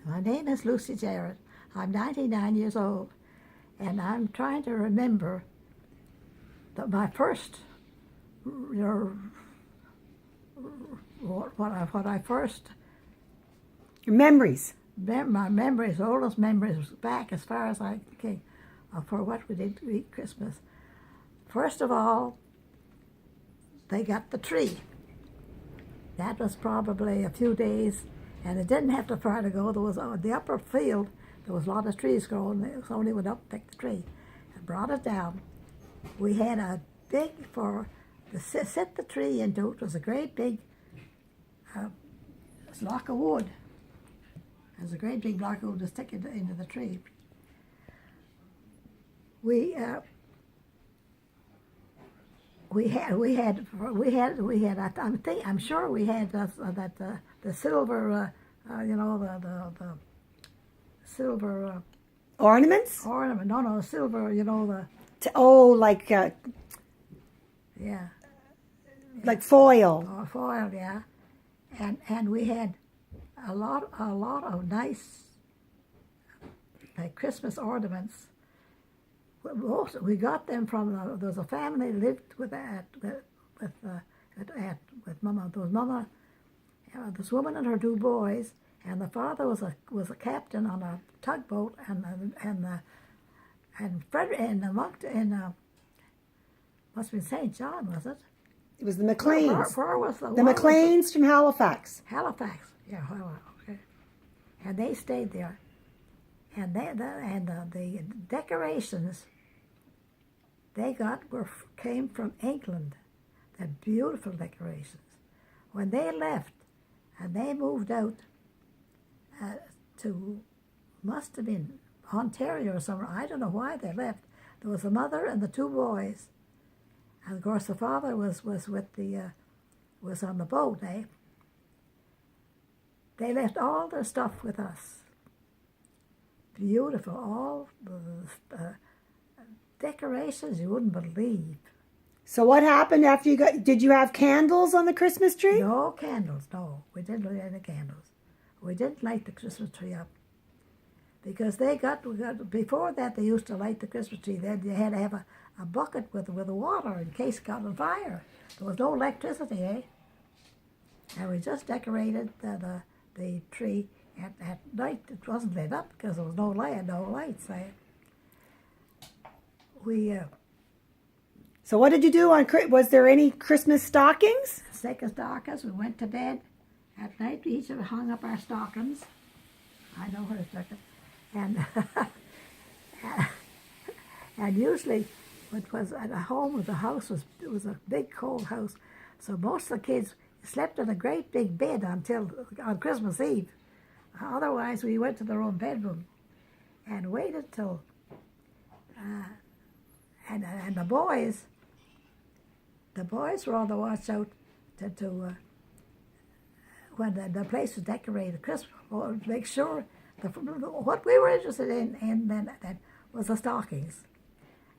My name is Lucy Jarratt. I'm 99 years old, and I'm trying to remember my first, your, what I first, Your memories. my memories, oldest memories back as far as I can, for what we did to eat Christmas. First of all, they got the tree. That was probably a few days, and it didn't have to far to go. There was the upper field. There was a lot of trees growing. Somebody went up and picked the tree and brought it down. We had a big to sit the tree into. It was a great big block of wood. It was a great big block of wood to stick into the tree. I'm sure we had the silver, the silver Ornaments? ornament. No, silver. Like Yeah, foil. or foil. Yeah, and we had a lot of nice like Christmas ornaments. We got them from there was a family lived with Mama. There was Mama, this woman and her two boys, and the father was a captain on a tugboat, and Fred and the monk must have been St. John, was it? It was the McLeans. Where was The McLeans from Halifax. Halifax? Yeah, well, okay. And they stayed there, and the decorations they got came from England. They're beautiful decorations. When they left, and they moved out to, must have been Ontario or somewhere. I don't know why they left. There was a mother and the two boys, and of course the father was with was on the boat. They left all their stuff with us. Beautiful, all the decorations you wouldn't believe. So what happened after you got? Did you have candles on the Christmas tree? No candles, no. We didn't light any candles. We didn't light the Christmas tree up. Because we got before that they used to light the Christmas tree. Then you had to have a bucket with water in case it got on fire. There was no electricity, eh? And we just decorated the tree at night. It wasn't lit up because there was no lights. So what did you do on? Was there any Christmas stockings? Sick as stockings. We went to bed at night. We each of us hung up our stockings. I know where it's looking. And and usually it was at home. The house was a big cold house, so most of the kids slept in a great big bed until on Christmas Eve. Otherwise, we went to their own bedroom and waited till and the boys were on the watch out to when the place was decorated Christmas, make sure what we were interested in then was the stockings,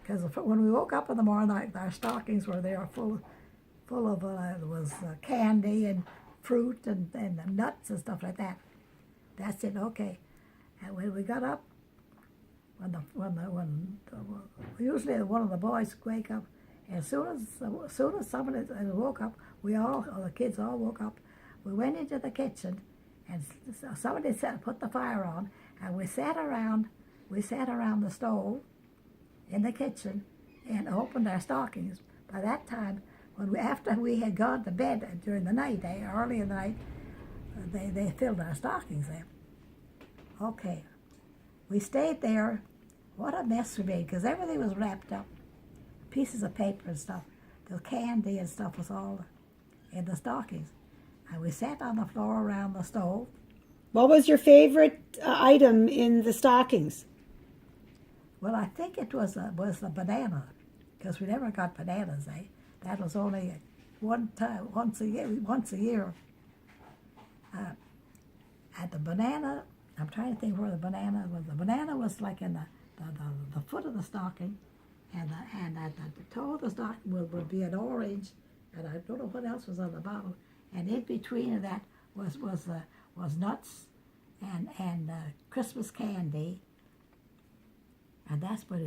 because when we woke up in the morning, our stockings were there full of there was candy and fruit and nuts and stuff like that. That's it. Okay, and when we got up, usually one of the boys would wake up, and as soon as somebody woke up, the kids all woke up. We went into the kitchen, and somebody put the fire on, and we sat around the stove in the kitchen and opened our stockings. By that time, after we had gone to bed during the night, early in the night, they filled our stockings there. Okay, we stayed there. What a mess we made, because everything was wrapped up, pieces of paper and stuff. The candy and stuff was all in the stockings. And we sat on the floor around the stove. What was your favorite item in the stockings? Well, I think it was the banana, because we never got bananas, eh? That was only once a year. At the banana, I'm trying to think where the banana was. The banana was like in the foot of the stocking, and at the toe of the stocking would be an orange, and I don't know what else was on the bottom. And in between of that was nuts and Christmas candy, and that's what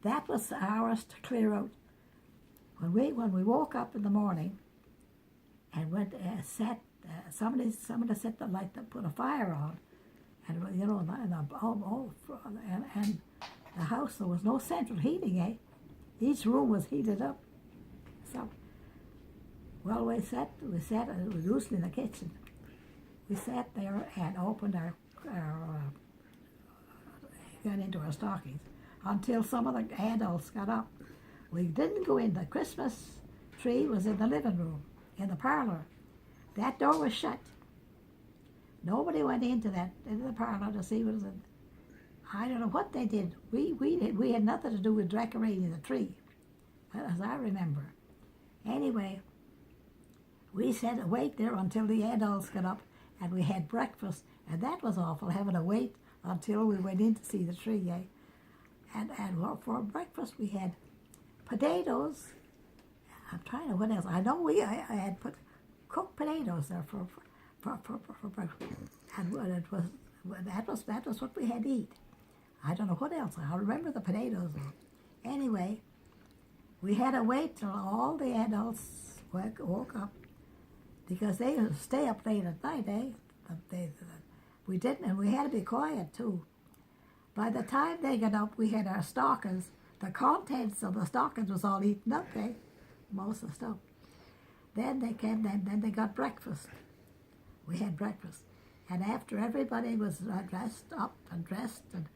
that was ours to clear out. When we woke up in the morning and went somebody set the light to put a fire on, and and the house, there was no central heating, eh? Each room was heated up. So, well, we sat, it was usually in the kitchen. We sat there and opened got into our stockings until some of the adults got up. We didn't go in. The Christmas tree was in the living room, in the parlor. That door was shut. Nobody went into the parlor to see what was in. I don't know what they did. We had nothing to do with decorating the tree, as I remember. Anyway, we sat and wait there until the adults got up, and we had breakfast, and that was awful, having to wait until we went in to see the tree, eh? And for breakfast we had potatoes. I'm trying to, what else? I know I had put cooked potatoes there for breakfast, and that was what we had to eat. I don't know what else. I remember the potatoes. Anyway, we had to wait till all the adults woke up, because they would stay up late at night, eh? We didn't, and we had to be quiet too. By the time they got up, we had our stockings. The contents of the stockings was all eaten up, eh? Most of the stuff. Then they came, then they got breakfast. We had breakfast. And after everybody was dressed up and dressed, and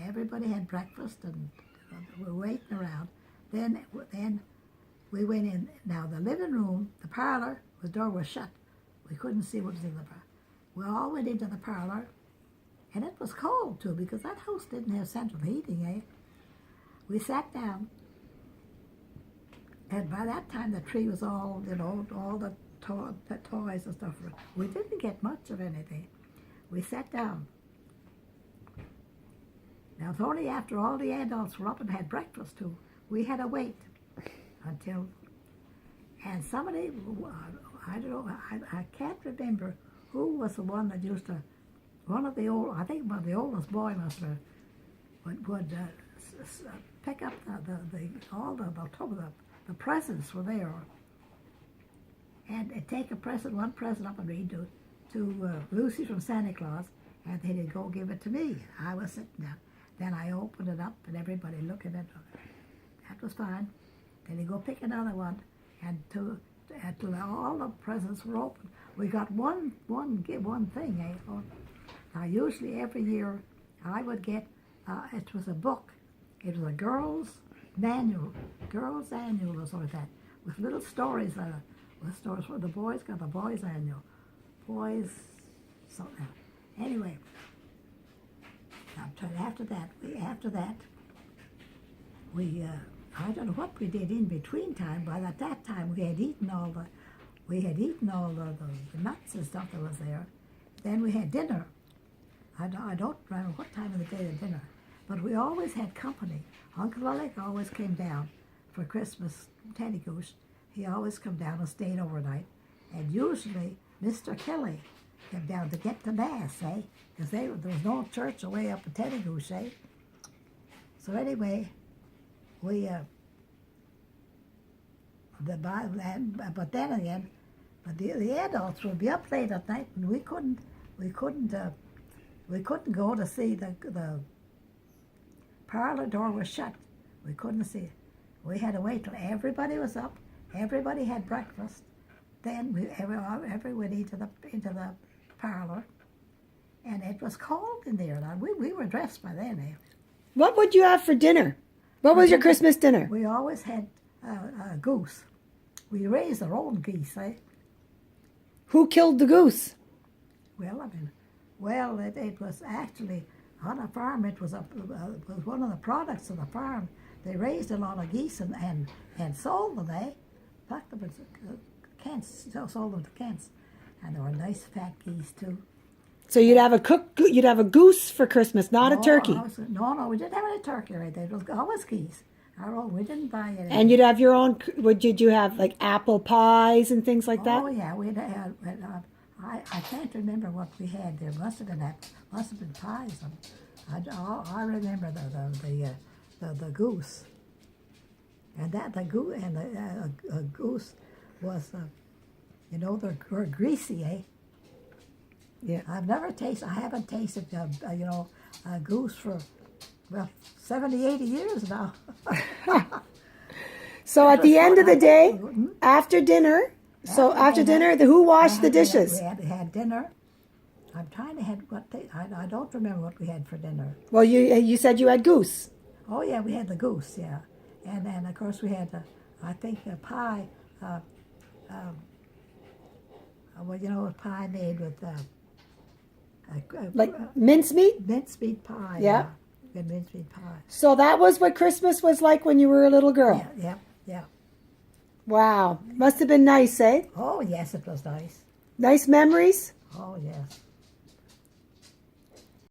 everybody had breakfast, and we were waiting around. Then we went in. Now the living room, the parlor, the door was shut. We couldn't see what was in the parlor. We all went into the parlor, and it was cold too, because that house didn't have central heating, eh? We sat down, and by that time the tree was all, all the toys and stuff. We didn't get much of anything. We sat down. Now it's only after all the adults were up and had breakfast too. We had to wait until, and somebody, I don't know, I can't remember who was the one that used to, I think one of the oldest boy must have, would pick up the presents were there, and take one present up and read to Lucy from Santa Claus, and then he'd go give it to me. I was sitting there. Then I opened it up, and everybody looking at it. That was fine. Then he'd go pick another one, and till all the presents were open, we got one thing, eh? Now usually every year I would get, it was a book. It was a girl's manual or something like that, with little stories in it. With stories for the boys, got the boys' annual. Boys, something. Anyway, after that, I don't know what we did in between time. By that time, we had eaten all the nuts and stuff that was there. Then we had dinner. I don't remember what time of the day the dinner, but we always had company. Uncle Alec always came down for Christmas, Teddy Goose. He always come down and stayed overnight, and usually Mr. Kelly came down to get to Mass, eh? Because there was no church away up in Teddy Goose, eh? So anyway, we but then again, the adults would be up late at night, and we couldn't go to see the parlor door was shut. We couldn't see it. We had to wait till everybody was up. Everybody had breakfast. Then everyone went into the parlor, and it was cold in there. Now, we were dressed by then. Eh? What would you have for dinner? What was your Christmas dinner? We always had a goose. We raised our own geese, eh? Who killed the goose? Well, it was actually on a farm. It was one of the products of the farm. They raised a lot of geese and sold them, eh? Packed them in Kents, sold them to Kents, and they were nice fat geese too. So you'd have a goose for Christmas, not a turkey. No, we didn't have any turkey right there. It was always geese. We didn't buy any. And you'd have your own. Did you have like apple pies and things like that? Oh yeah, we had I can't remember what we had. There must have been pies. I remember the goose, and the goose was they're greasy, eh? Yeah. I haven't tasted a goose for 70, 80 years now. So at the end of the day, after dinner, who washed the dishes? We had dinner. I'm trying to have I don't remember what we had for dinner. Well, you said you had goose. Oh yeah, we had the goose, yeah, and then of course we had I think a pie. A pie made with Like mincemeat? mincemeat pie. Yeah. Good mincemeat pie. So that was what Christmas was like when you were a little girl? Yeah. Wow. Must have been nice, eh? Oh yes, it was nice. Nice memories? Oh yes.